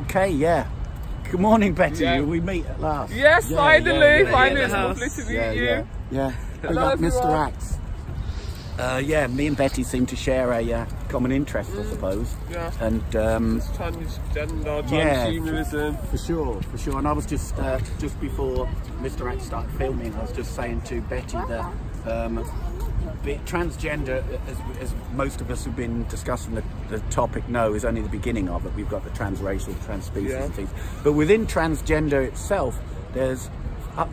Okay, yeah. Good morning, Betty. Yeah. We meet at last. Yes, yeah, finally. Finally, it's lovely to meet you. Yeah. Hello, MistaRax. Yeah, me and Betty seem to share a common interest, I suppose. Yeah. And transgender, transhumanism. For sure. And I was just before MistaRax started filming, I was just saying to Betty that transgender, as most of us who've been discussing the topic know, is only the beginning of it. We've got the transracial, transspecies and things. But within transgender itself, there's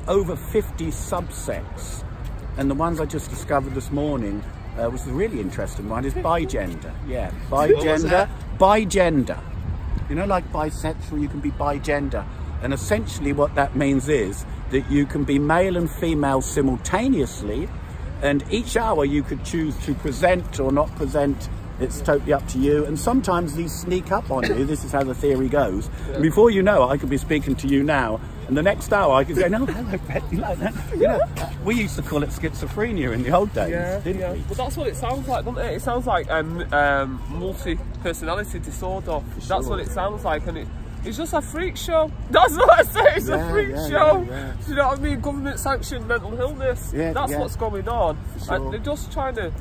over 50 subsects. And the ones I just discovered this morning was the really interesting one, is bigender. Yeah, bigender. You know, like bisexual, you can be bigender. And essentially what that means is that you can be male and female simultaneously, and each hour you could choose to present or not present. It's totally up to you. And sometimes these sneak up on you. This is how the theory goes. And before you know it, I could be speaking to you now, and the next hour I could say, no, hello, Betty, like that. You know, we used to call it schizophrenia in the old days, didn't we? Well, that's what it sounds like, doesn't it? It sounds like multi-personality disorder. That's what it sounds like, and it's just a freak show. That's what I say, it's a freak show. Yeah. Do you know what I mean? Government sanctioned mental illness. That's what's going on. And they're just trying to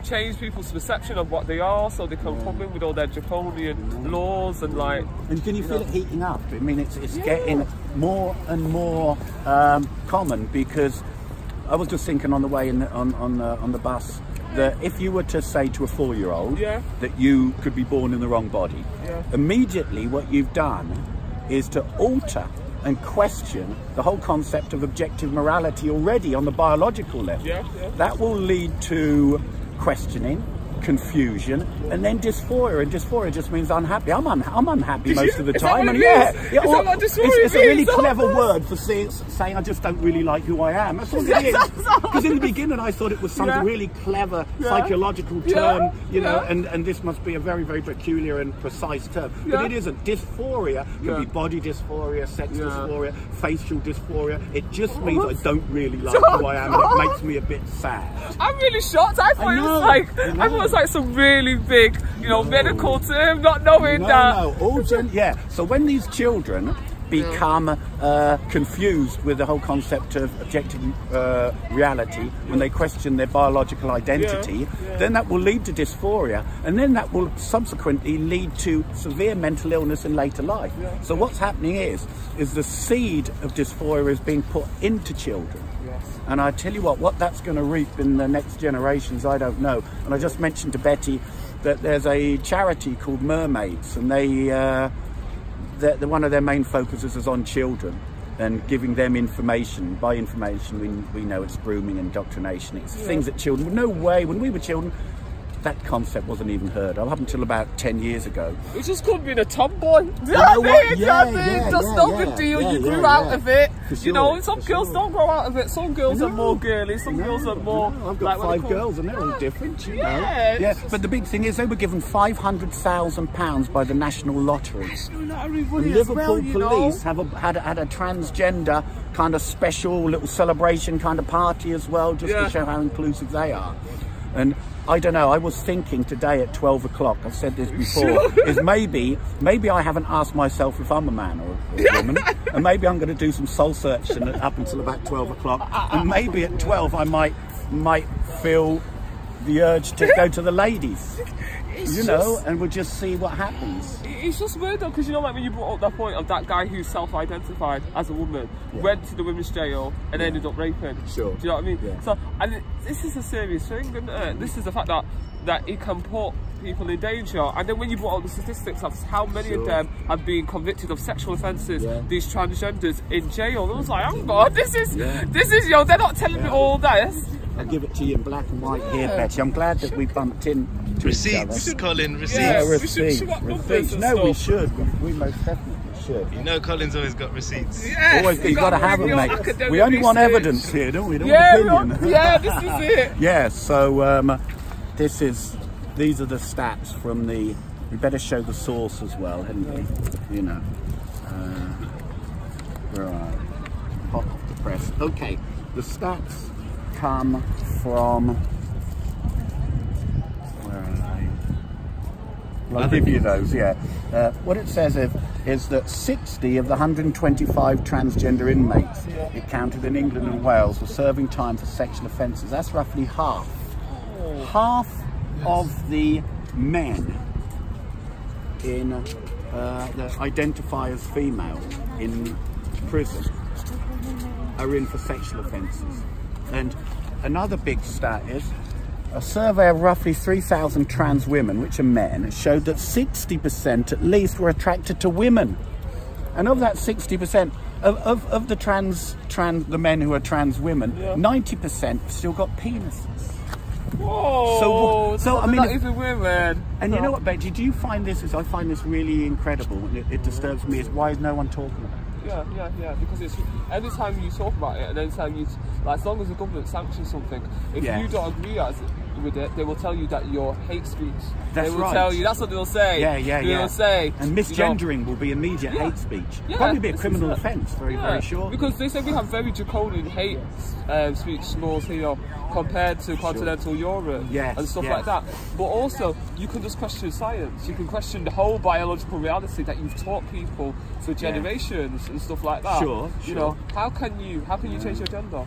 change people's perception of what they are, so they can come in with all their draconian laws and like. And can you feel it heating up? I mean, it's getting more and more common, because I was just thinking on the way on the bus that if you were to say to a 4-year-old that you could be born in the wrong body, immediately what you've done is to alter and question the whole concept of objective morality already on the biological level. That will lead to questioning, confusion, and then dysphoria. And dysphoria just means unhappy. I'm unhappy most of the time. And it's a really clever word for saying I just don't really like who I am. That's all it is. Because in the beginning I thought it was some really clever psychological term, you know, and this must be a very, very peculiar and precise term. But it isn't. Dysphoria can be body dysphoria, sex dysphoria, facial dysphoria. It just means I don't really like who I am, and it makes me a bit sad. I'm really shocked. I thought it was like some really big, you know, medical term, not knowing that. So when these children become confused with the whole concept of objective reality, when they question their biological identity, then that will lead to dysphoria, and then that will subsequently lead to severe mental illness in later life. So what's happening is the seed of dysphoria is being put into children. And I tell you what that's going to reap in the next generations, I don't know. And I just mentioned to Betty that there's a charity called Mermaids, and one of their main focuses is on children and giving them information. By information, we know it's grooming, indoctrination. It's things that children, no way, when we were children, that concept wasn't even heard of up until about 10 years ago. It just called being a tomboy. Do you know what I mean? That's no big deal. You grew out of it. You know, some girls don't grow out of it. Some girls are more girly. Some girls are more. I've got 5 girls, and they're all different. You know. But the big thing is, they were given £500,000 by the National Lottery. National Lottery money. And Liverpool police had a transgender kind of special little celebration kind of party as well, just to show how inclusive they are. And I don't know, I was thinking today at 12 o'clock, I've said this before, is maybe I haven't asked myself if I'm a man or a woman, and maybe I'm going to do some soul searching up until about 12 o'clock, and maybe at 12 I might feel the urge to go to the ladies, and we'll just see what happens. It's just weird though, because you know, like when you brought up that point of that guy who self-identified as a woman, went to the women's jail and ended up raping. Do you know what I mean? So, and this is a serious thing, isn't it? This is the fact that it can put people in danger. And then when you brought up the statistics of how many of them have been convicted of sexual offences, these transgenders in jail, I was like, oh God, this is they're not telling me all this. I'll give it to you in black and white here, Betty. I'm glad that we bumped into receipts, Colin, receipts. Yeah, receipts. No, we should. We most definitely should. You know Colin's always got receipts. Always, you've got to have them, mate. We only want evidence here, don't we? Don't opinion. This is it. So these are the stats from the. We better show the source as well, hadn't we? You know. Right. Hot off the press. Okay, the stats come from, where are they? I'll give you those, yeah. What it says is that 60 of the 125 transgender inmates it counted in England and Wales were serving time for sexual offences. That's roughly half. Half of the men in that identify as female in prison are in for sexual offences. And another big stat is a survey of roughly 3,000 trans women, which are men, showed that 60% at least were attracted to women. And of that 60%, of the the men who are trans women, 90% still got penises. Whoa! So I mean, not even women. And you know what, Betty? Do you find this? I find this really incredible. And it disturbs me. Is why is no one talking about it? Yeah. Because it's every time you talk about it, and every time you, like, as long as the government sanctions something, if you don't agree with it, they will tell you that you're hate speech. They will tell you. That's what they'll say. They'll say. And misgendering will be immediate hate speech. Probably be a criminal offence. Very sure. Because they say we have very draconian hate speech laws here compared to continental Europe and stuff like that. But also, you can just question science. You can question the whole biological reality that you've taught people for generations and stuff like that. You know, how can you change your gender?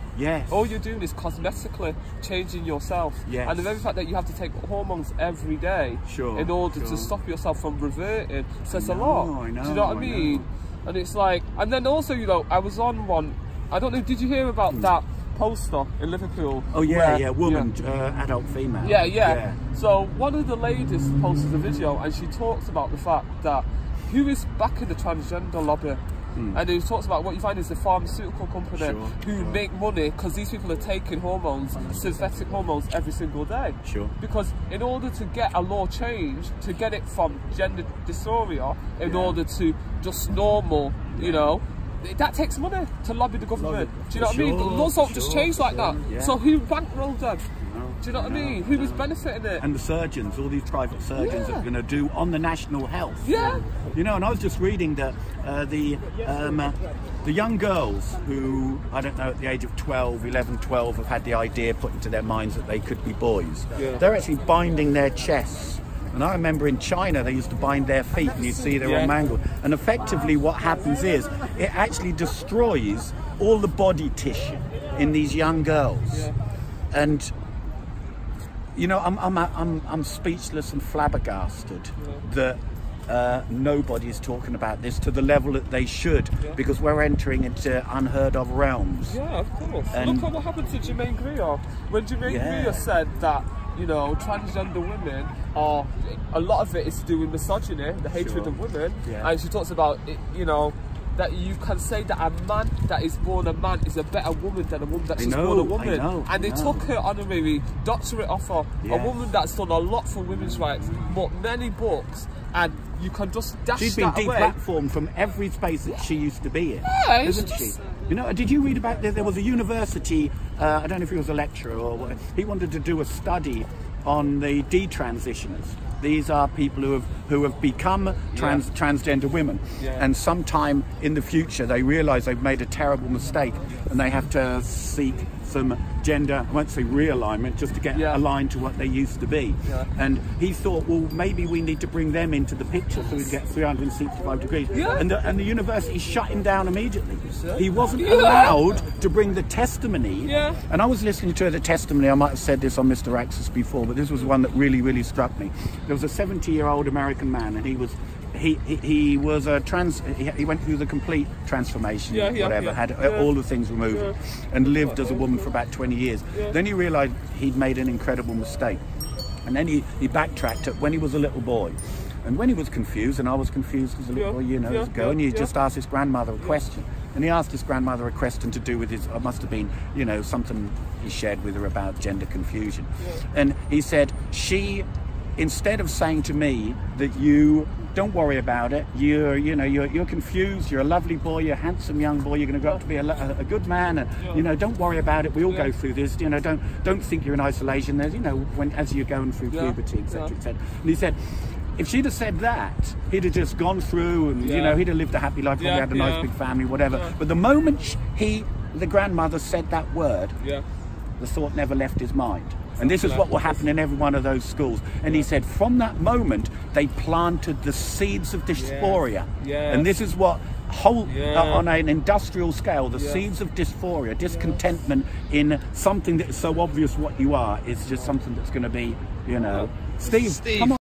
All you're doing is cosmetically changing yourself. And the very fact that you have to take hormones every day in order to stop yourself from reverting says a lot. Do you know what I mean? And it's like, and then also, you know, I was on one, I don't know, did you hear about that poster in Liverpool? Oh yeah, woman, adult female. Yeah. So one of the ladies posted a video and she talks about the fact that who is backing the transgender lobby. And he talks about what you find is the pharmaceutical company who make money because these people are taking hormones, synthetic hormones, every single day. Because in order to get a law changed, to get it from gender dysphoria, in order to just normal, you know, that takes money to lobby the government. Do you know what I mean? But laws don't just change like that. So who bankrolled them? Do you know what I mean? Who was benefiting it? And the surgeons, all these private surgeons that are going to do on the national health. You know, and I was just reading that the young girls who, I don't know, at the age of 11, 12, have had the idea put into their minds that they could be boys. They're actually binding their chests. And I remember in China, they used to bind their feet and you'd see they're all mangled. And effectively what happens is, it actually destroys all the body tissue in these young girls. And you know, I'm speechless and flabbergasted that nobody is talking about this to the level that they should, because we're entering into unheard of realms. Of course. And look at what happened to Jermaine Greer. When Jermaine Greer said that, you know, transgender women are, a lot of it is to do with misogyny, the hatred of women, and she talks about it, you know, that you can say that a man that is born a man is a better woman than a woman that's just born a woman. And they took her honorary doctorate off her, a woman that's done a lot for women's rights, bought many books, and you can just dash She's that been away. deplatformed from every space that she used to be in, isn't she? You know, did you read about there was a university, I don't know if he was a lecturer or what, he wanted to do a study on the detransitioners. These are people who have become transgender women, and sometime in the future they realise they've made a terrible mistake and they have to seek some gender, I won't say realignment, just to get aligned to what they used to be. And he thought, well, maybe we need to bring them into the picture so we get 365 degrees. And the university shut him down immediately. He wasn't allowed to bring the testimony. And I was listening to the testimony, I might have said this on MistaRax before, but this was one that really struck me. There was a 70-year-old American man, and he was a he went through the complete transformation, whatever, had all the things removed, and lived as a woman for about 20 years. Then he realised he'd made an incredible mistake, and then he backtracked it when he was a little boy. And when he was confused, and I was confused as a little boy, you know, as a girl, and he just asked his grandmother a question. And he asked his grandmother a question to do with his, it must have been, you know, something he shared with her about gender confusion. And he said, she, instead of saying to me that you don't worry about it, you're confused, you're a lovely boy, you're a handsome young boy, you're going to grow up to be a good man, and you know, don't worry about it, we all go through this, you know, don't think you're in isolation. There's, you know, as you're going through puberty, etc, etc. And he said, if she'd have said that, he'd have just gone through and you know, he'd have lived a happy life, probably had a nice big family, whatever. But the moment the grandmother said that word, the thought never left his mind. And this is what will happen in every one of those schools. And he said from that moment, they planted the seeds of dysphoria. And this is what on an industrial scale, the seeds of dysphoria, discontentment in something that is so obvious what you are, is just something that's going to be, you know. Steve, come on.